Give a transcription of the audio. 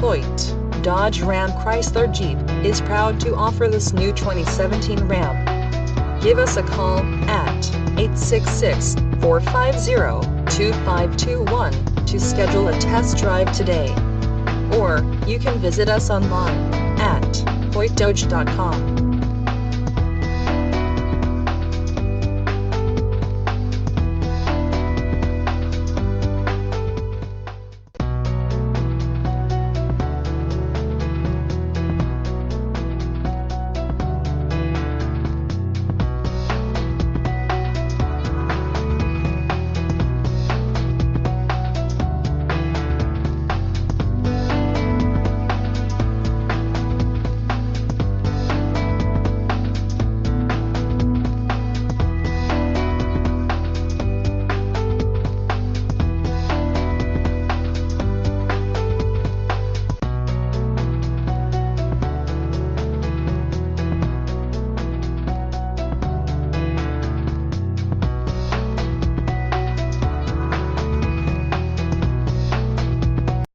Hoyte, Dodge Ram Chrysler Jeep, is proud to offer this new 2017 Ram. Give us a call at 866-450-2521 to schedule a test drive today. Or, you can visit us online at hoytedodge.com.